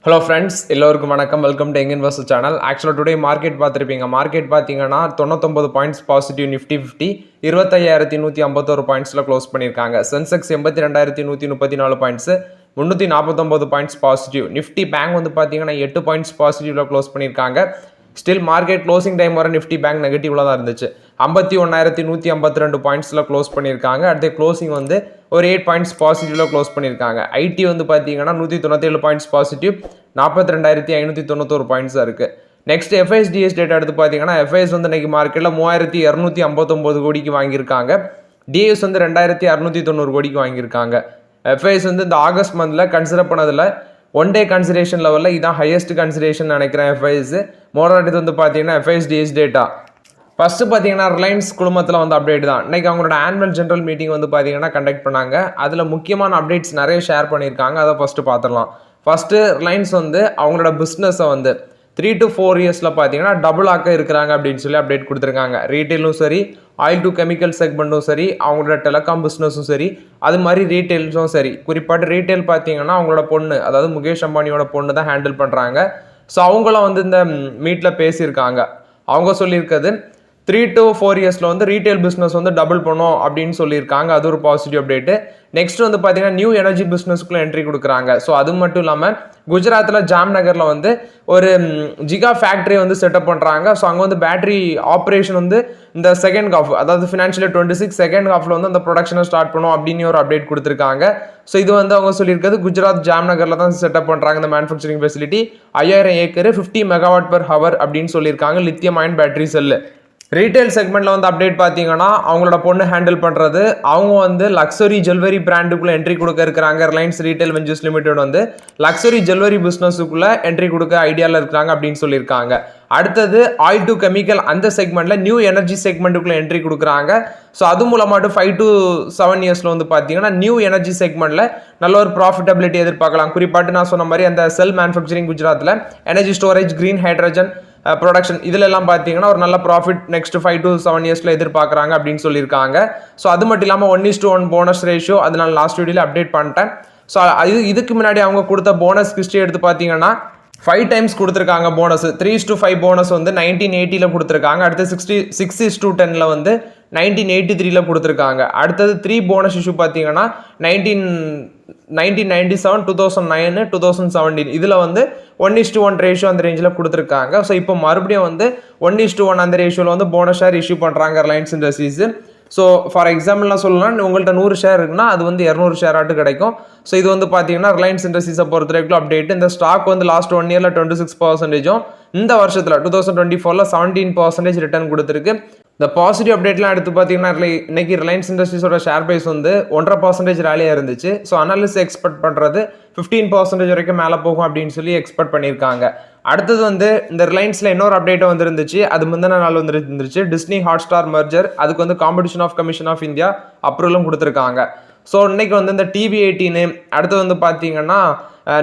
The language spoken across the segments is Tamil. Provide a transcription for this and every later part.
ஹலோ ஃப்ரெண்ட்ஸ், எல்லோருக்கும் வணக்கம். Welcome to young investor channel. ஆக்சுவலாக டுடே மார்க்கெட் பார்த்துருப்பீங்க. மார்க்கெட் பார்த்தீங்கன்னா 99 பாயிண்ட்ஸ் பாசிட்டிவ், நிஃப்டி 50 25,151 பாயிண்ட்ஸில் க்ளோஸ் பண்ணியிருக்காங்க. Sensex 82,134 points 349 points positive. Nifty bank வந்து பார்த்தீங்கன்னா 8 பாயிண்ட்ஸ் பாசிட்டிவ்ல க்ளோஸ் பண்ணியிருக்காங்க. ஸ்டில் மார்க்கெட் க்ளோசிங் டைம் வர நிஃப்டி பேங்க் நெகட்டிவ்ல தான் இருந்துச்சு. 51,152 பாயிண்ட்ஸில் க்ளோஸ் பண்ணியிருக்காங்க. அடுத்த க்ளோசிங் வந்து ஒரு 8 பாயிண்ட்ஸ் பாசிட்டிவ்ல க்ளோஸ் பண்ணியிருக்காங்க. ஐடி வந்து பார்த்தீங்கன்னா 197 பாயிண்ட்ஸ் பாசிட்டிவ், 42,591 பாயிண்ட்ஸ் தான் இருக்குது. நெக்ஸ்ட் எஃப்ஐஎஸ்டிஎஸ் டேட்டா எடுத்து பார்த்தீங்கன்னா எஃப்ஐஎஸ் வந்து இன்னைக்கு மார்க்கெட்டில் 3,259 கோடிக்கு வாங்கியிருக்காங்க. டிஎஸ் வந்து 2,690 கோடிக்கு வாங்கியிருக்காங்க. எஃப்ஐஎஸ் வந்து இந்த ஆகஸ்ட் மந்தில் கன்சிடர் பண்ணதில் ஒன் டே கன்சிடரேஷன் லெவலில் இதான் ஹையஸ்ட் கன்சிடரேஷன் நினைக்கிறேன். எஃப்ஐஎஸ் மோராட்டு வந்து பார்த்தீங்கன்னா எஃப்ஐஎஸ்டிஎஸ் டேட்டா ஃபஸ்ட்டு பார்த்தீங்கன்னா ரிலையன்ஸ் குழுமத்தில் வந்து அப்டேட் தான். இன்றைக்கி அவங்களோட ஆனுவல் ஜென்ரல் மீட்டிங் வந்து பார்த்தீங்கன்னா கண்டக்ட் பண்ணாங்க. அதில் முக்கியமான அப்டேட்ஸ் நிறைய ஷேர் பண்ணியிருக்காங்க. அதை ஃபஸ்ட்டு பார்த்துடலாம். ஃபஸ்ட்டு ரிலையன்ஸ் வந்து அவங்களோட பிஸ்னஸை வந்து 3 to 4 இயர்ஸில் பார்த்தீங்கன்னா டபுள் ஆக்க இருக்கிறாங்க அப்படின்னு சொல்லி அப்டேட் கொடுத்துருக்காங்க. ரீட்டெயிலும் சரி, ஆயில் டு கெமிக்கல் செக்மெண்ட்டும் சரி, அவங்களோட டெலிகாம் பிஸ்னஸும் சரி, அது மாதிரி ரீட்டெயில்ஸும் சரி. குறிப்பாட்டு ரீட்டெயில் பார்த்தீங்கன்னா அவங்களோட பொண்ணு, அதாவது முகேஷ் அம்பானியோட பொண்ணு தான் ஹேண்டில் பண்ணுறாங்க. ஸோ அவங்களும் வந்து இந்த மீட்டில் பேசியிருக்காங்க. அவங்க சொல்லியிருக்கிறது 3 to 4 இயர்ஸில் வந்து ரீட்டைல் பிஸ்னஸ் வந்து டபுள் பண்ணும் அப்படின்னு சொல்லியிருக்காங்க. அது ஒரு பாசிட்டிவ் அப்டேட்டு. நெக்ஸ்ட் வந்து பார்த்தீங்கன்னா நியூ எனர்ஜி பிஸ்னஸ்க்குள்ளே என்ட்ரி கொடுக்குறாங்க. ஸோ அது மட்டும் இல்லாமல் குஜராத்தில் ஜாம்நகரில் வந்து ஒரு ஜிகா ஃபேக்ட்ரி வந்து செட்டப் பண்ணுறாங்க. ஸோ அங்கே வந்து பேட்டரி ஆப்ரேஷன் வந்து இந்த செகண்ட் ஹாஃப், அதாவது ஃபினான்ஷியல் 26 செகண்ட் ஹாஃபில் வந்து அந்த ப்ரொடக்ஷனை ஸ்டார்ட் பண்ணும் அப்படின்னு ஒரு அப்டேட் கொடுத்துருக்காங்க. ஸோ இது வந்து அவங்க சொல்லியிருக்கிறது குஜராத் ஜாம்நகரில் தான் செட்டப் பண்ணுறாங்க இந்த manufacturing facility. 5000 acre 50 megawatt per hour அப்படின்னு சொல்லியிருக்காங்க. Lithium ion battery cell. Retail செக்மெண்ட்டில் வந்து அப்டேட் பார்த்தீங்கன்னா அவங்களோட பொண்ணு ஹேண்டில் பண்ணுறது. அவங்க வந்து லக்ஸரி ஜுவல்லரி பிராண்டுக்குள்ளே என்ட்ரி கொடுக்க இருக்கிறாங்க. ரிலையன்ஸ் ரீட்டைல் வெஞ்சர்ஸ் லிமிடெட் வந்து லக்ஸரி ஜுவல்லரி பிஸ்னஸுக்குள்ளே என்ட்ரி கொடுக்க ஐடியாவில் இருக்கிறாங்க அப்படின்னு சொல்லியிருக்காங்க. அடுத்தது ஆயில் டு கெமிக்கல் அந்த செக்மெண்ட்டில் நியூ எனர்ஜி செக்மெண்ட்டுக்குள்ளே என்ட்ரி கொடுக்குறாங்க. ஸோ அது மூலமாட்டு 5 to 7 இயர்ஸில் வந்து பார்த்தீங்கன்னா நியூ எனர்ஜி செக்மெண்ட்டில் நல்ல ஒரு ப்ராஃபிட்டபிலிட்டி எதிர்பார்க்கலாம். குறிப்பாட்டு நான் சொன்ன மாதிரி அந்த செல் மேனுஃபேக்சரிங் குஜராத்தில் energy storage, green hydrogen production இதிலெல்லாம் பார்த்தீங்கன்னா ஒரு நல்ல ப்ராஃபிட் நெக்ஸ்ட் 5 to 7 இயர்ஸில் எதிர்பார்க்குறாங்க அப்படின்னு சொல்லியிருக்காங்க. ஸோ அது மட்டும் இல்லாமல் 1:1 போனஸ் ரேஷியோ அது நான் லாஸ்ட் வீடியோவில் அப்டேட் பண்ணிட்டேன். ஸோ இதுக்கு முன்னாடி அவங்க கொடுத்த போனஸ் ஹிஸ்ட்ரி எடுத்து பார்த்தீங்கன்னா 5 டைம்ஸ் கொடுத்துருக்காங்க போனஸ். 3:5 போனஸ் வந்து 1980 கொடுத்துருக்காங்க. அடுத்து 6:10 வந்து 1983 கொடுத்துருக்காங்க. அடுத்தது 3 போனஸ் இஷ்யூ பார்த்தீங்கன்னா 1997, 2009, 2017 இதில் வந்து 1:1 ரேஷியோ அந்த ரேஞ்சில் கொடுத்துருக்காங்க. ஸோ இப்போ மறுபடியும் வந்து 1:1 அந்த ரேஷியோவில் வந்து போனஸ் ஷேர் இஷ்யூ பண்ணுறாங்க Reliance industries. So for example சொல்லலாம், உங்கள்கிட்ட 100 ஷேர் இருக்குன்னா அது வந்து 200 ஷேர் ஆட்டு கிடைக்கும். ஸோ இது வந்து பார்த்தீங்கன்னா ரிலையன்ஸ் இண்டஸ்ட்ரீஸை பொறுத்த வரைக்கும் அப்டேட். இந்த ஸ்டாக் வந்து லாஸ்ட் 1 இயரில் 26%, இந்த வருஷத்தில் 2024 17% ரிட்டர்ன் கொடுத்துருக்கு. இந்த பாசிட்டிவ் அப்டேட்லாம் எடுத்து பார்த்தீங்கன்னா இன்னைக்கு ரிலையன்ஸ் இண்டஸ்ட்ரீஸோட ஷேர் ப்ரைஸ் வந்து 1.5% ரேலியாக இருந்துச்சு. ஸோ அனாலிசிஸ் எக்ஸ்பெக்ட் பண்ணுறது 15% வரைக்கும் மேலே போகும் அப்படின்னு சொல்லி எக்ஸ்பெக்ட் பண்ணியிருக்காங்க. அடுத்தது வந்து இந்த ரிலையன்ஸில் இன்னொரு அப்டேட்டும் வந்துருந்துச்சு. அது முந்தின நாள் வந்துருந்துச்சு. டிஸ்னி ஹாட்ஸ்டார் மர்ஜர், அதுக்கு வந்து competition of commission of India அப்ரூவலும் கொடுத்துருக்காங்க. ஸோ இன்னைக்கு வந்து இந்த டிவி 18, அடுத்து வந்து பார்த்தீங்கன்னா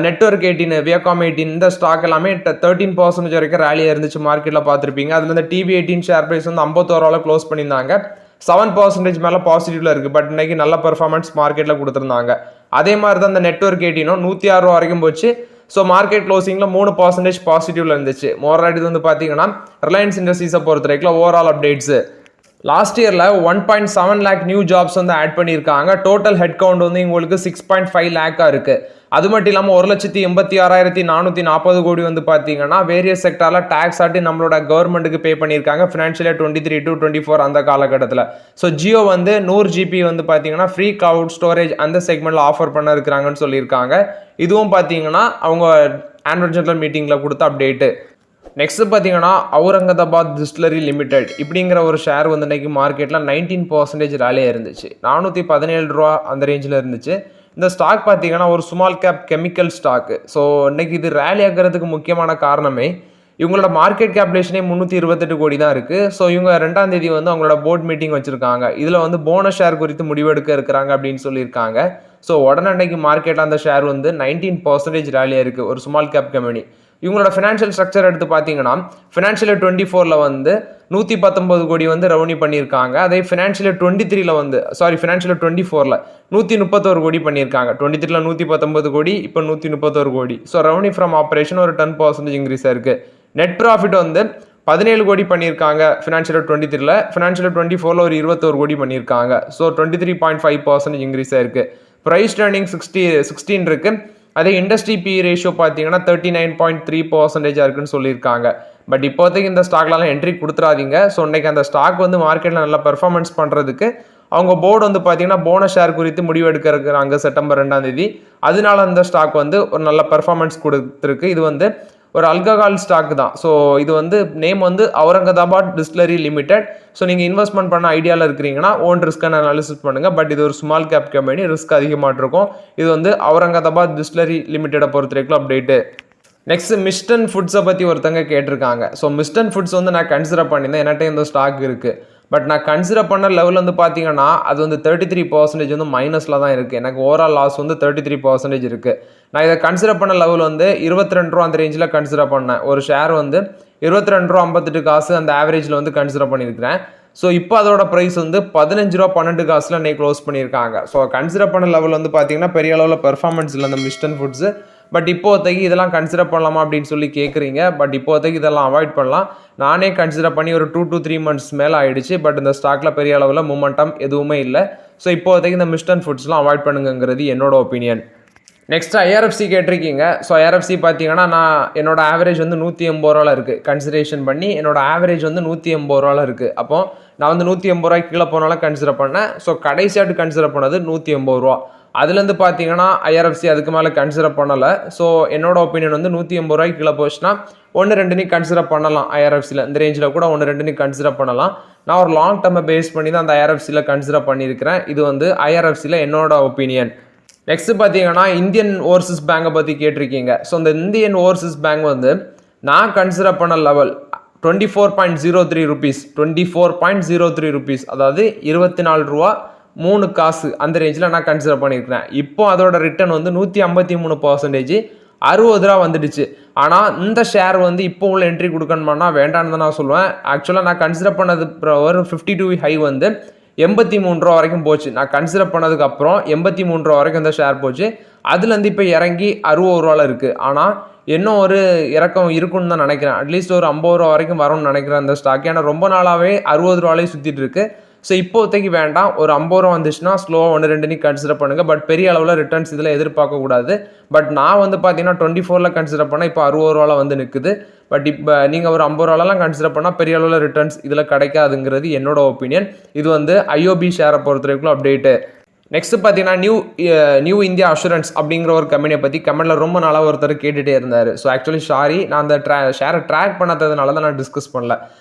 நெட்வொர்க் 18, வியாகாம் 18 இந்த ஸ்டாக் எல்லாமே 13% வரைக்கும் ரேலியாக இருந்துச்சு மார்க்கெட்டில் பார்த்துருப்பீங்க. அதில் இந்த டிவி 18 ஷேர் ப்ரைஸ் வந்து 51 க்ளோஸ் பண்ணியிருந்தாங்க. 7% மேலே பாசிட்டிவ்ல இருக்குது. பட் இன்னைக்கு நல்ல பெர்ஃபார்மன்ஸ் மார்க்கெட்டில் கொடுத்துருந்தாங்க. அதே மாதிரி தான் இந்த நெட்வொர்க் 18 106 வரைக்கும் போச்சு. ஸோ மார்க்கெட் க்ளோசிங்கில் 3% பாசிட்டிவ்ல இருந்துச்சு. மோராட் இது வந்து பார்த்தீங்கன்னா ரிலையன்ஸ் இண்டஸ்ட்ரீஸை பொறுத்த வரைக்கும் ஓவரால் அப்டேட்ஸு லாஸ்ட் இயரில் 1.7 lakh நியூ ஜாப்ஸ் வந்து ஆட் பண்ணியிருக்காங்க. டோட்டல் ஹெட் கவுண்ட் வந்து உங்களுக்கு 6.5 lakh இருக்குது. அது மட்டும் இல்லாமல் 1,86,440 கோடி வந்து பார்த்தீங்கன்னா வேரியஸ் செக்டாரில் டேக்ஸ் ஆட்டி நம்மளோட கவர்மெண்ட்டுக்கு பே பண்ணியிருக்காங்க ஃபினான்ஷியல் 23 to 24 அந்த காலகட்டத்தில். ஸோ ஜியோ வந்து 100 GB வந்து பார்த்தீங்கன்னா ஃப்ரீ கிளவுட் ஸ்டோரேஜ் அந்த செக்மெண்ட்டில் ஆஃபர் பண்ண இருக்கிறாங்கன்னு சொல்லியிருக்காங்க. இதுவும் பார்த்தீங்கன்னா அவங்க ஆனுவல் ஜெனரல் மீட்டிங்கில் கொடுத்த அப்டேட்டு. நெக்ஸ்ட் பார்த்தீங்கன்னா அவுரங்காபாத் டிஸ்டிலரி லிமிடெட் இப்படிங்கிற ஒரு ஷேர் வந்து இன்னைக்கு மார்க்கெட்டில் 19% ரேலியாக இருந்துச்சு. 417 ரூபா அந்த ரேஞ்சில் இருந்துச்சு. இந்த ஸ்டாக் பார்த்தீங்கன்னா ஒரு small cap chemical stock. So இன்னைக்கு இது ரேலி ஆகிறதுக்கு முக்கியமான காரணமே இவங்களோட மார்க்கெட் கேப்லேஷனே 328 கோடி தான் இருக்குது. ஸோ இவங்க 2ஆம் தேதி வந்து அவங்களோட போர்ட் மீட்டிங் வச்சுருக்காங்க. இதில் வந்து போனஸ் ஷேர் குறித்து முடிவெடுக்க இருக்கிறாங்க அப்படின்னு சொல்லியிருக்காங்க. ஸோ உடனே அன்னைக்கு மார்க்கெட்டில் அந்த ஷேர் வந்து 19% ரேலியாக இருக்குது ஒரு ஸ்மால் கேப் கம்பெனி. இவங்களோட ஃபினான்ஷியல் ஸ்ட்ரக்சர் எடுத்து பார்த்தீங்கன்னா ஃபினான்ஷியல் 24ல் வந்து 119 கோடி வந்து ரெவன்யூ பண்ணியிருக்காங்க. அதே ஃபினான்ஷியல் 23ல் வந்து ஃபினான்ஷியல் 24ல் 131 கோடி பண்ணியிருக்காங்க. 23ல் 119 கோடி, இப்போ 131 கோடி. ஸோ ரெவன்யூ ஃப்ரம் ஆப்ரேஷன் ஒரு 10% இன்க்ரீஸ் ஆயிருக்கு. நெட் ப்ராஃபிட் வந்து 17 கோடி பண்ணியிருக்காங்க ஃபினான்ஷியல் 23ல், ஃபினான்ஷியல் 24ல் ஒரு 21 கோடி பண்ணியிருக்காங்க. ஸோ 23.5% இன்க்ரீஸ் ஆயிருக்கு. ப்ரைஸ் டர்னிங் 16 இருக்கு. அதே இண்டஸ்ட்ரி பி ரேஷியோ பார்த்தீங்கன்னா 39.3% இருக்குன்னு சொல்லியிருக்காங்க. பட் இப்போதைக்கு இந்த ஸ்டாக்லாம் என்ட்ரி கொடுத்துறாதீங்க. ஸோ இன்னைக்கு அந்த ஸ்டாக் வந்து மார்க்கெட்டில் நல்லா பெர்ஃபார்மன்ஸ் பண்ணுறதுக்கு அவங்க போர்டு வந்து பார்த்தீங்கன்னா போனஸ் ஷேர் குறித்து முடிவு எடுக்க இருக்கிறாங்க செப்டம்பர் 2ஆம் தேதி. அதனால அந்த ஸ்டாக் வந்து ஒரு நல்ல பெர்ஃபார்மன்ஸ் கொடுத்துருக்கு. இது வந்து ஒரு அல்கஹால் ஸ்டாக் தான். ஸோ இது வந்து நேம் வந்து அவுரங்காபாத் டிஸ்டிலரி லிமிடெட். ஸோ நீங்கள் இன்வெஸ்ட்மெண்ட் பண்ண ஐடியாவில் இருக்கிறீங்கன்னா ஓன் ரிஸ்க்கான அனாலிசிஸ் பண்ணுங்கள். பட் இது ஒரு ஸ்மால் கேப் கம்பெனி, ரிஸ்க் அதிகமாக இருக்கும். இது வந்து அவுரங்காபாத் டிஸ்டிலரி லிமிடெடை பொறுத்த வரைக்கும் அப்டேட்டு. நெக்ஸ்ட் மிஸ்டன் ஃபுட்ஸை பற்றி ஒருத்தங்க கேட்டிருக்காங்க. ஸோ மிஸ்டன் ஃபுட்ஸ் வந்து நான் கன்சிடர் பண்ணியிருந்தேன், என்கிட்ட இந்த ஸ்டாக் இருக்குது. பட் நான் கன்சிடர் பண்ண லெவல் வந்து பார்த்தீங்கன்னா அது வந்து 33% வந்து மைனஸில் தான் இருக்குது. எனக்கு ஓவரால் லாஸ் வந்து 33% இருக்குது. நான் இதை கன்சிடர் பண்ண லெவல் வந்து 22 ரூபா அந்த ரேஞ்சில் கன்சிடர் பண்ணேன். ஒரு ஷேர் வந்து 22 ரூபா 58 காசு அந்த ஆவரேஜில் வந்து கன்சிடர் பண்ணியிருக்கிறேன். ஸோ இப்போ அதோட ப்ரைஸ் வந்து 15 ரூபா 12 காசில் இன்னைக்கு க்ளோஸ் பண்ணியிருக்காங்க. ஸோ கன்சிடர் பண்ண லெவல் வந்து பார்த்தீங்கன்னா பெரிய அளவில் பெர்ஃபார்மன்ஸ் இல்லை அந்த மிஸ்டன் ஃபுட்ஸு. பட் இப்போதைக்கு இதெல்லாம் கன்சிடர் பண்ணலாமா அப்படின்னு சொல்லி கேட்குறீங்க. பட் இப்போதைக்கு இதெல்லாம் அவாய்ட் பண்ணலாம். நானே கன்சிடர் பண்ணி ஒரு 2 to 3 months மேலே ஆயிடுச்சு. பட் இந்த ஸ்டாக்கில் பெரிய அளவில் மூமெண்டம் எதுவுமே இல்லை. ஸோ இப்போதைக்கு இந்த மிஸ்டன் ஃபுட்ஸ்லாம் அவாய்ட் பண்ணுங்கிறது என்னோட ஒப்பீனியன். நெக்ஸ்ட் ஐஆர்எஃப்சி கேட்டிருக்கீங்க. ஸோ ஐஆர்எஃப்சி பார்த்தீங்கன்னா நான் என்னோட ஆவரேஜ் வந்து 180 ரூபாவில் இருக்குது. கன்சிடரேஷன் பண்ணி என்னோட ஆவரேஜ் வந்து 180 ரூபாவில் இருக்குது. அப்போ நான் வந்து 180 ரூபாய்க்கு கீழே போனாலும் கன்சிடர் பண்ணேன். ஸோ கடைசியாட்டு கன்சிடர் பண்ணது 180 ரூபா. அதுலேருந்து பார்த்தீங்கன்னா ஐஆர்எஃப்சி அதுக்கு மேலே கன்சிடர் பண்ணலை. ஸோ என்னோட ஒப்பீனியன் வந்து 180 ரூபாய்க்கு கீழே போச்சுன்னா 1-2 நீ கன்சிடர் பண்ணலாம். ஐஆர்எஃப்சியில் இந்த ரேஞ்சில் கூட 1-2 நீ கன்சிடர் பண்ணலாம். நான் ஒரு லாங் டர்மை பேஸ் பண்ணி தான் அந்த ஐஆர்எஃப்சியில் கன்சிடர் பண்ணியிருக்கிறேன். இது வந்து ஐஆர்எஃப்சியில் என்னோட ஒப்பீனியன். நெக்ஸ்ட் பார்த்தீங்கன்னா இந்தியன் ஓவர்சீஸ் பேங்கை பற்றி கேட்டிருக்கீங்க. ஸோ இந்த இந்தியன் ஓவர்சீஸ் பேங்க் வந்து நான் கன்சிடர் பண்ண லெவல் 24.03 ருபீஸ், 24.03 ருபீஸ், அதாவது 24 ரூபா 3 காசு அந்த ரேஞ்சில் நான் கன்சிடர் பண்ணியிருக்கிறேன். இப்போ அதோட ரிட்டர்ன் வந்து 153%, 60 ரூபா வந்துடுச்சு. ஆனால் இந்த ஷேர் வந்து இப்போ உள்ள என்ட்ரி கொடுக்கணுமானா வேண்டான்னு தான் நான் சொல்லுவேன். ஆக்சுவலாக நான் கன்சிடர் பண்ணது ஒரு 52 ஹை வந்து 83 ரூபா வரைக்கும் போச்சு. நான் கன்சிடர் பண்ணதுக்கு அப்புறம் 83 ரூபா வரைக்கும் இந்த ஷேர் போச்சு. அதுலேருந்து இப்போ இறங்கி 60 ரூபாவில் இருக்குது. ஆனால் இன்னும் ஒரு இறக்கம் இருக்குன்னு தான் நினைக்கிறேன். அட்லீஸ்ட் ஒரு 50 ரூபா வரைக்கும் வரும்னு நினைக்கிறேன் அந்த ஸ்டாக். ஏன்னா ரொம்ப நாளாகவே 60 ரூபாலே சுற்றிட்டு இருக்கு. ஸோ இப்போதைக்கு வேண்டாம். ஒரு 50 ரூபா வந்துச்சுன்னா ஸ்லோவாக 1-2 நீ கன்சிடர் பண்ணுங்கள். பட் பெரிய அளவில் ரிட்டர்ன்ஸ் இதில் எதிர்பார்க்கக்கூடாது. பட் நான் வந்து பார்த்தீங்கன்னா 24ல் கன்சிடர் பண்ணால் இப்போ 60 ரூபாவில் வந்து நிற்குது. பட் இப்போ நீங்கள் ஒரு 50 ரூபாலாம் கன்சிடர் பண்ணால் பெரிய அளவில் ரிட்டர்ன்ஸ் இதில் கிடைக்காதுங்கிறது என்னோட ஒப்பீனியன். இது வந்து ஐஓபி ஷேரை பொறுத்த வரைக்கும் அப்டேட்டு. நெக்ஸ்ட் பார்த்தீங்கன்னா நியூ இந்தியா அஷூரன்ஸ் அப்படிங்கிற ஒரு கம்பெனியை பற்றி கமெண்ட்டில் ரொம்ப நாளாக ஒருத்தர் கேட்டுகிட்டே இருந்தார். ஸோ ஆக்சுவலி நான் அந்த ஷேரை ட்ராக் பண்ணாததுனால தான் நான் டிஸ்கஸ் பண்ணல.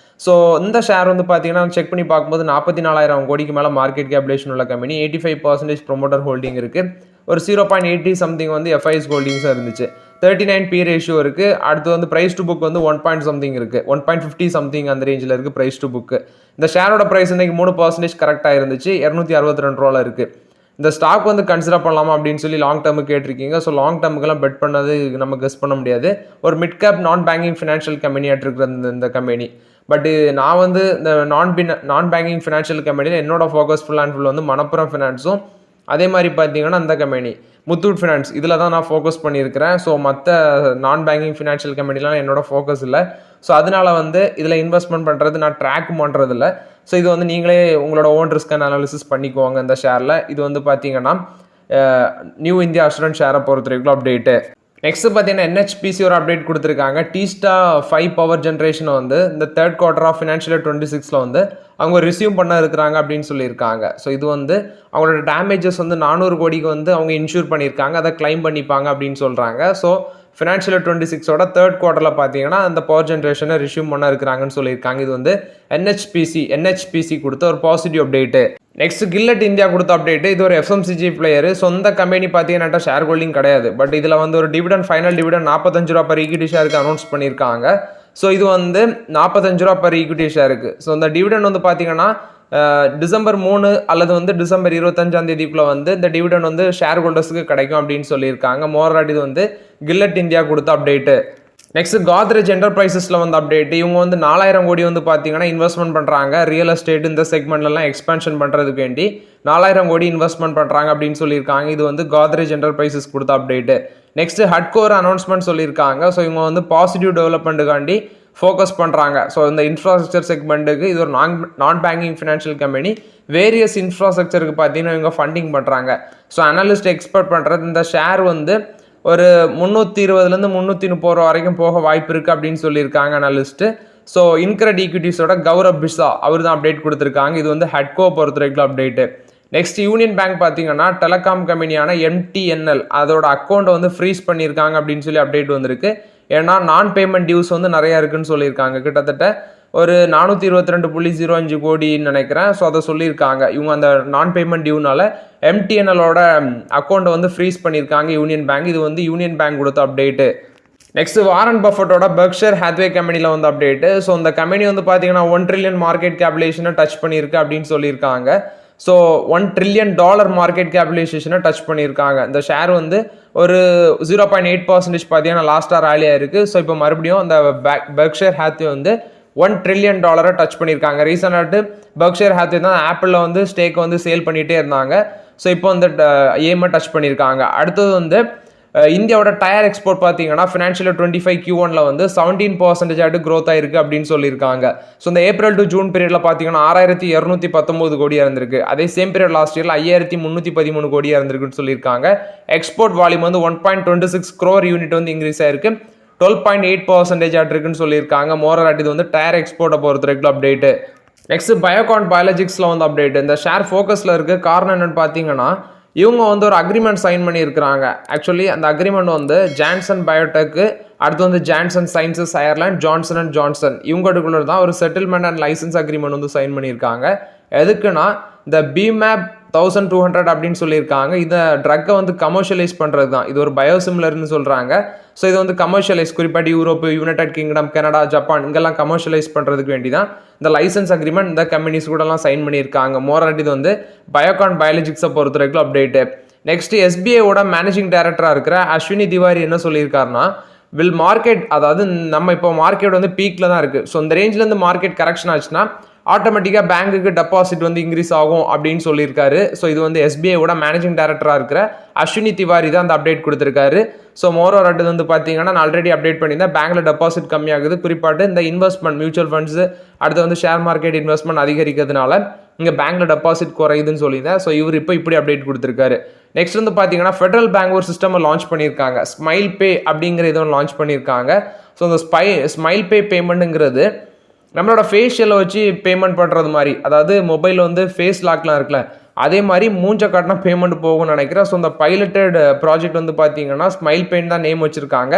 ஸோ இந்த ஷேர் வந்து பார்த்தீங்கன்னா செக் பண்ணி பார்க்கும்போது 44,000 கோடிக்கு மேலே மார்க்கெட் கேபிலேஷன் உள்ள கம்பெனி, 85% ப்ரொமோட்டர் ஹோல்டிங் இருக்குது. ஒரு 0.80 சம்திங் வந்து எஃப்ஐஎஸ் ஹோல்டிங்ஸாக இருந்துச்சு. 39 பி ரேஷியோ இருக்குது. அடுத்து வந்து ப்ரைஸ் டு புக் வந்து 1 something இருக்குது, 1.50 சம்திங் அந்த ரேஞ்சில் இருக்குது ப்ரைஸ் டு புக்கு. இந்த ஷேரோட ப்ரைஸ் இன்றைக்கி 3% கரெக்டாக இருந்துச்சு, 262 ரூபாவில் இருக்குது. இந்த ஸ்டாக் வந்து கன்சிடர் பண்ணலாமா அப்படின்னு சொல்லி லாங் டேர்முக்கு கேட்டிருக்கீங்க. ஸோ லாங் டேர்முக்கெல்லாம் பெட் பண்ணது நம்ம கெஸ் பண்ண முடியாது. ஒரு மிட் கேப் நான் பேங்கிங் ஃபினான்ஷியல் கம்பெனியாட்டு இருக்கிற இந்த கம்பெனி. பட் நான் வந்து இந்த நான் பேங்கிங் ஃபினான்ஷியல் கம்பெனியில் என்னோட ஃபோக்கஸ் ஃபுல் அண்ட் ஃபுல் வந்து மணப்புரம் ஃபினான்ஸும், அதே மாதிரி பார்த்தீங்கன்னா அந்த கம்பெனி முத்தூட் ஃபினான்ஸ், இதில் தான் நான் ஃபோக்கஸ் பண்ணியிருக்கிறேன். ஸோ மற்ற நான் பேங்கிங் ஃபினான்ஷியல் கம்பெனிலாம் என்னோட ஃபோக்கஸ் இல்லை. ஸோ அதனால் வந்து இதில் இன்வெஸ்ட்மெண்ட் பண்ணுறது நான் ட்ராக் பண்ணுறதில்ல. ஸோ இது வந்து நீங்களே உங்களோட ஓன் ரிஸ்க் அனாலிசிஸ் பண்ணிக்குவாங்க இந்த ஷேரில். இது வந்து பார்த்தீங்கன்னா நியூ இந்தியா அஷூரன்ஸ் ஷேரை பொறுத்த வரைக்கும் அப்டேட்டு. நெக்ஸ்ட் பார்த்தீங்கன்னா என்ஹெச்பிசி ஒரு அப்டேட் கொடுத்துருக்காங்க. டீஸ்டா 5 பவர் ஜென்ரேஷனை வந்து இந்த 3rd quarter ஆஃப் ஃபினான்ஷியல் 26ல் வந்து அவங்க ரிசீவ் பண்ண இருக்கிறாங்க அப்படின்னு சொல்லியிருக்காங்க. ஸோ இது வந்து அவங்களோட டேமேஜஸ் வந்து 400 கோடிக்கு வந்து அவங்க இன்சூர் பண்ணியிருக்காங்க, அதை கிளைம் பண்ணிப்பாங்க அப்படின்னு சொல்கிறாங்க. ஸோ ஃபினான்ஷியல் 26ஓட 3rd quarterல பார்த்தீங்கன்னா அந்த பவர் ஜென்ரேஷனை ரிசீவ் பண்ண இருக்கிறாங்கன்னு சொல்லியிருக்காங்க. இது வந்து என்ஹெச்பிசி கொடுத்த ஒரு பாசிட்டிவ் அப்டேட்டு. நெக்ஸ்ட் கில்லட் இந்தியா கொடுத்த அப்டேட். இது ஒரு எஃப்எம்சிஜி பிளேயர். சொந்த கம்பெனி பார்த்தீங்கன்னா ஷேர் ஹோல்டிங் கிடையாது. பட் இதில் வந்து ஒரு டிவிடன் ஃபைனல் டிவிடன் 45 ரூபா பர் ஈக்விட்டி ஷேருக்கு அனௌன்ஸ் பண்ணியிருக்காங்க. ஸோ இது வந்து 45 ரூபா பர் ஈக்விட்டி ஷேருக்கு. ஸோ இந்த டிவிடன் வந்து பார்த்தீங்கன்னா டிசம்பர் 3 அல்லது வந்து டிசம்பர் 25ஆம் தேதிக்குள்ளே வந்து இந்த டிவிடன் வந்து ஷேர் ஹோல்டர்ஸுக்கு கிடைக்கும் அப்படின்னு சொல்லியிருக்காங்க. மோராட் இது வந்து கில்லட் இந்தியா கொடுத்த அப்டேட்டு. நெக்ஸ்ட் கோத்ரேஜ் என்டர்பிரைசஸ்ல வந்து அப்டேட். இவங்க வந்து 4000 கோடி வந்து பார்த்தீங்கன்னா இன்வெஸ்ட்மெண்ட் பண்ணுறாங்க. ரியல் எஸ்டேட் இந்த செக்மெண்ட்லாம் எக்ஸ்பென்ஷன் பண்ணுறதுக்கு வேண்டி 4000 கோடி இன்வெஸ்ட்மெண்ட் பண்ணுறாங்க அப்படின்னு சொல்லியிருக்காங்க. இது வந்து கோத்ரேஜ் என்டர்பிரைசஸ் கொடுத்த அப்டேட். நெக்ஸ்ட் ஹட்கோர் அனௌன்ஸ்மெண்ட் சொல்லியிருக்காங்க. ஸோ இவங்க வந்து பாசிட்டிவ் டெவலப்மெண்ட்டுக்காண்டி ஃபோக்கஸ் பண்ணுறாங்க. ஸோ இந்த இன்ஃப்ராஸ்ட்ரக்சர் செக்மெண்ட்டுக்கு இது ஒரு நான் பேங்கிங் ஃபினான்ஷியல் கம்பெனி. வேரியஸ் இன்ஃப்ராஸ்ட்ரக்சருக்கு பார்த்தீங்கன்னா இவங்க ஃபண்டிங் பண்ணுறாங்க. ஸோ அனலிஸ்ட் எக்ஸ்பெக்ட் பண்ணுறது இந்த ஷேர் வந்து ஒரு 320 330 ரூபா வரைக்கும் போக வாய்ப்பு இருக்குது அப்படின்னு சொல்லியிருக்காங்க அனலிஸ்ட்டு. ஸோ இன்க்ரெட் ஈக்விட்டிஸோட கௌரவ் பிஸ்ஸா அவர் தான் அப்டேட் கொடுத்துருக்காங்க. இது வந்து ஹட்கோ பொறுத்த வரைக்கும் அப்டேட்டு. நெக்ஸ்ட் யூனியன் பேங்க் பார்த்தீங்கன்னா டெலகாம் கம்பெனியான MTNL அதோட அக்கௌண்ட்டை வந்து ஃப்ரீஸ் பண்ணியிருக்காங்க அப்படின்னு சொல்லி அப்டேட் வந்திருக்கு. ஏன்னா நான் பேமெண்ட் டியூஸ் வந்து நிறையா இருக்குன்னு சொல்லியிருக்காங்க. கிட்டத்தட்ட ஒரு 422.05 கோடின்னு நினைக்கிறேன். ஸோ அதை சொல்லியிருக்காங்க. இவங்க அந்த நான் பேமெண்ட் டியூனால MTNLோட அக்கௌண்ட்டை வந்து ஃப்ரீஸ் பண்ணியிருக்காங்க யூனியன் பேங்க். இது வந்து யூனியன் பேங்க் கொடுத்த அப்டேட்டு. நெக்ஸ்ட் வாரன் பஃபட்டோட பெர்க்ஷைர் ஹாத்வே கம்பெனியில் வந்து அப்டேட்டு. ஸோ இந்த கம்பெனி வந்து பார்த்தீங்கன்னா $1 trillion மார்க்கெட் கேபிலேஷனை டச் பண்ணியிருக்கு அப்படின்னு சொல்லியிருக்காங்க. ஸோ $1 trillion மார்க்கெட் கேபிலேஷனை டச் பண்ணியிருக்காங்க. இந்த ஷேர் வந்து ஒரு 0.8% பார்த்தீங்கன்னா லாஸ்ட்டாக ராலியாக இருக்குது. ஸோ இப்போ மறுபடியும் அந்த பெர்க்ஷைர் ஹாத்வே வந்து $1 trillion டச் பண்ணியிருக்காங்க. ரீசெண்டாட்டு பெர்க்ஷைர் ஹாத்வே தான் ஆப்பிளில் வந்து ஸ்டேக் வந்து சேல் பண்ணிகிட்டே இருந்தாங்க. ஸோ இப்போ வந்து ஏமை டச் பண்ணியிருக்காங்க. அடுத்தது வந்து இந்தியாவோட டயர் எக்ஸ்போர்ட் பார்த்தீங்கன்னா ஃபினான்ஷியல் 25 Q1 வந்து 17% க்ரோத் ஆயிருக்கு அப்படின்னு சொல்லியிருக்காங்க. ஸோ இந்த ஏப்ரல் டு ஜூன் பீரியடில் பார்த்தீங்கன்னா 6219 கோடியாக இருந்திருக்கு. அதே சேம் பீரியட் லாஸ்ட் இயரில் 5313 கோடியாக இருந்திருக்குன்னு சொல்லியிருக்காங்க. எக்ஸ்போர்ட் வால்யூம் வந்து 1.26 crore யூனிட் வந்து இன்க்ரீஸ் ஆயிருக்கு. 12.8% இருக்குன்னு சொல்லியிருக்காங்க. மோரல் இது வந்து டயர் எக்ஸ்போர்ட்டை பொறுத்த வரைக்கும் அப்டேட்டு. நெக்ஸ்ட் பயோகான் பயாலஜிக்ஸில் வந்து அப்டேட். இந்த ஷேர் ஃபோக்கஸில் இருக்க காரணம் என்னன்னு பார்த்தீங்கன்னா இவங்க வந்து ஒரு அக்ரிமெண்ட் சைன் பண்ணியிருக்கிறாங்க. ஆக்சுவலி அந்த அக்ரிமெண்ட் வந்து ஜான்சன் பயோடெக்கு, அடுத்து வந்து Johnson sciences Ireland, Johnson and Johnson இவங்களுக்குள்ள தான் ஒரு செட்டில்மெண்ட் அண்ட் லைசன்ஸ் அக்ரிமெண்ட் வந்து சைன் பண்ணியிருக்காங்க. எதுக்குன்னா இந்த பிமேப் 1200 அப்படின்னு சொல்லியிருக்காங்க. இந்த ட்ரக்கை வந்து கமர்ஷியலைஸ் பண்ணுறது தான். இது ஒரு பயோசிமிலர்னு சொல்கிறாங்க. ஸோ இது வந்து கமர்ஷியலைஸ் குறிப்பாக Europe, United kingdom, Canada, Japan இங்கெல்லாம் கமர்ஷியலைஸ் பண்ணுறதுக்கு வேண்டி தான் இந்த லைசன்ஸ் அக்ரிமெண்ட் இந்த கம்பெனிஸ் கூடலாம் சைன் பண்ணியிருக்காங்க. மோரல் இது வந்து பயோகான் பயாலஜிக்ஸை பொறுத்த வரைக்கும் அப்டேட்டு. நெக்ஸ்ட் SBIயோட மேனேஜிங் டைரக்டராக இருக்கிற அஸ்வினி திவாரி என்ன சொல்லியிருக்காருன்னா வில் மார்க்கெட், அதாவது நம்ம இப்போ மார்க்கெட் வந்து பீக்கில் தான் இருக்குது. ஸோ இந்த ரேஞ்சிலேருந்து மார்க்கெட் கரெக்ஷன் ஆச்சுன்னா ஆட்டோமேட்டிக்காக பேங்குக்கு டெபாசிட் வந்து இன்க்ரீஸ் ஆகும் அப்படின்னு சொல்லியிருக்காரு. ஸோ இது வந்து SBIயோட மேனேஜிங் டைரக்டராக இருக்கிற அஸ்வினி திவாரி தான் அந்த அப்டேட் கொடுத்துருக்காரு. ஸோ மோரோவர் அடுத்து வந்து பார்த்தீங்கன்னா நான் ஆல்ரெடி அப்டேட் பண்ணியிருந்தேன். பேங்க்கில் டெபாசிட் கம்மியாகுது. குறிப்பாட்டு இந்த இன்வெஸ்ட்மெண்ட் மியூச்சுவல் ஃபண்ட்ஸு அடுத்து வந்து ஷேர் மார்க்கெட் இன்வெஸ்ட்மெண்ட் அதிகரிக்கிறதுனால இங்கே பேங்க்கில் டெபாசிட் குறையுதுன்னு சொல்லியிருந்தேன். ஸோ இவர் இப்போ இப்படி அப்டேட் கொடுத்துருக்காரு. நெக்ஸ்ட் வந்து பார்த்தீங்கன்னா ஃபெடரல் பேங்க் ஒரு சிஸ்டம் லான்ச் பண்ணியிருக்காங்க. ஸ்மைல் பே அப்படிங்கிற இதை லான்ச் பண்ணியிருக்காங்க. ஸோ இந்த ஸ்மைல் பே பேமெண்ட்டுங்கிறது நம்மளோட ஃபேஷியலை வச்சு பேமெண்ட் பண்ணுறது மாதிரி, அதாவது மொபைலில் வந்து ஃபேஸ் லாக்லாம் இருக்குல்ல அதே மாதிரி மூஞ்ச காட்டினா பேமெண்ட் போகும்னு நினைக்கிறேன். ஸோ இந்த பைலட்டட் ப்ராஜெக்ட் வந்து பார்த்தீங்கன்னா ஸ்மைல் பேன் தான் நேம் வச்சுருக்காங்க.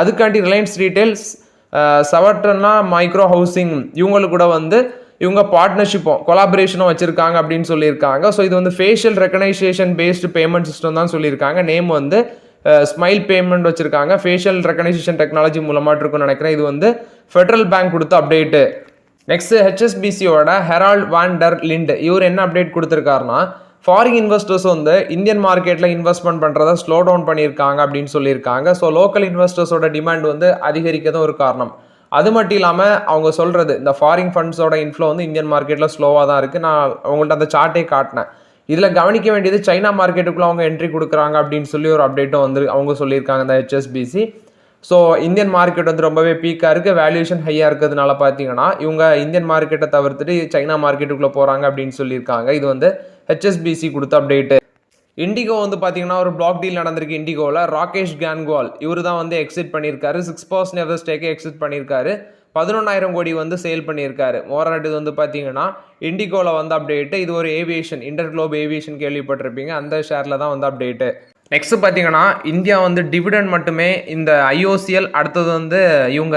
அதுக்காண்டி ரிலையன்ஸ் ரீட்டெயில்ஸ், சவர்டனா மைக்ரோ ஹவுசிங் இவங்களுக்கு கூட வந்து இவங்க பார்ட்னர்ஷிப்பும் கொலாபரேஷனும் வச்சுருக்காங்க அப்படின்னு சொல்லியிருக்காங்க. ஸோ இது வந்து facial recognition based payment system தான் சொல்லியிருக்காங்க. நேம் வந்து ஸ்மைல் பேமெண்ட் வச்சுருக்காங்க. ஃபேஷியல் ரெகனைசேஷன் டெக்னாலஜி மூலமாக இருக்குன்னு நினைக்கிறேன். இது வந்து ஃபெடரல் பேங்க் கொடுத்த அப்டேட்டு. நெக்ஸ்ட் HSBCயோட ஹெரால்ட் வான் டர் லிண்ட் இவர் என்ன அப்டேட் கொடுத்துருக்காருன்னா ஃபாரின் இன்வெஸ்டர்ஸ் வந்து இந்தியன் மார்க்கெட்டில் இன்வெஸ்ட்மெண்ட் பண்ணுறதை ஸ்லோ டவுன் பண்ணியிருக்காங்க அப்படின்னு சொல்லியிருக்காங்க. ஸோ லோக்கல் இன்வெஸ்டர்ஸோட டிமாண்ட் வந்து அதிகரிக்கதும் ஒரு காரணம். அது மட்டும் இல்லாமல் அவங்க சொல்கிறது இந்த ஃபாரின் ஃபண்ட்ஸோட இன்ஃப்ளோ வந்து இந்தியன் மார்க்கெட்டில் ஸ்லோவாக தான் இருக்குது. நான் அவங்கள்ட்ட அந்த சார்ட்டே காட்டினேன். இதில் கவனிக்க வேண்டியது சைனா மார்க்கெட்டுக்குள்ளே அவங்க என்ட்ரி கொடுக்குறாங்க அப்படின்னு சொல்லி ஒரு அப்டேட்டும் வந்து அவங்க சொல்லியிருக்காங்க இந்த HSBC. ஸோ இந்தியன் மார்க்கெட் வந்து ரொம்பவே பீக்காக இருக்குது, வேல்யூஷன் ஹையாக இருக்கிறதுனால பார்த்தீங்கன்னா இவங்க இந்தியன் மார்க்கெட்டை தவிர்த்துட்டு சைனா மார்க்கெட்டுக்குள்ளே போகிறாங்க அப்படின்னு சொல்லியிருக்காங்க. இது வந்து HSBC கொடுத்த அப்டேட்டு. இண்டிகோ வந்து பார்த்தீங்கன்னா ஒரு பிளாக் டீல் நடந்திருக்கு. இண்டிகோவில் ராகேஷ் கேன்குவால் இவர் தான் வந்து எக்ஸிட் பண்ணியிருக்காரு. 6% ஸ்டேக்கை எக்ஸிட் பண்ணியிருக்காரு. 11,000 கோடி வந்து சேல் பண்ணியிருக்காரு. மோரட் இது வந்து பார்த்தீங்கன்னா இண்டிகோவில் வந்து அப்டேட்டு. இது ஒரு ஏவியேஷன், இன்டர் குளோப் ஏவியேஷன் கேள்விப்பட்டிருப்பீங்க, அந்த ஷேரில் தான் வந்து அப்டேட்டு. நெக்ஸ்ட் பார்த்தீங்கன்னா இந்தியா வந்து டிவிடெண்ட் மட்டுமே இந்த IOCL அடுத்தது வந்து இவங்க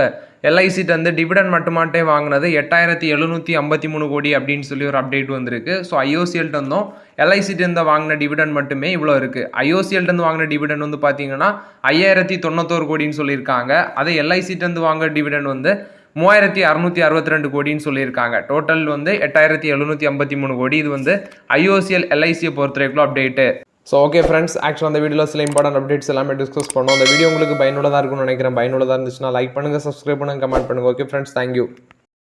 LICட்டு வந்து டிவிடெண்ட் மட்டுமாட்டே வாங்கினது 8,753 கோடி அப்படின்னு சொல்லி ஒரு அப்டேட் வந்திருக்கு. ஸோ IOCLட்டு இருந்தும் LICட்டு வாங்கின டிவிடெண்ட் மட்டுமே இவ்வளோ இருக்குது. IOCLட்டு வாங்கின டிவிடெண்ட் வந்து பார்த்தீங்கன்னா 5,091 கோடின்னு சொல்லியிருக்காங்க. அதே LICட்டு வாங்கின டிவிடெண்ட் வந்து 3,662 கோடின்னு சொல்லியிருக்காங்க. டோட்டல் வந்து 8,753 கோடி. இது வந்து IOCL LICயை பொறுத்த வரைக்கும் அப்டேட்டு. ஸோ ஓகே ஃப்ரெண்ட்ஸ், ஆக்சுவலாக அந்த வீடியோவில் சில இம்பார்ட்டன்ட் அப்டேட்ஸ் எல்லாமே டிஸ்கஸ் பண்ணோம். அந்த வீடியோ உங்களுக்கு பயனுள்ளதாக இருக்கும்னு நினைக்கிறேன். பயனுள்ளதாக இருந்துச்சுன்னா லைக் பண்ணுங்கள், சப்ஸ்கிரைப் பண்ணுங்கள், கமெண்ட் பண்ணுங்கள். Okay friends, thank you.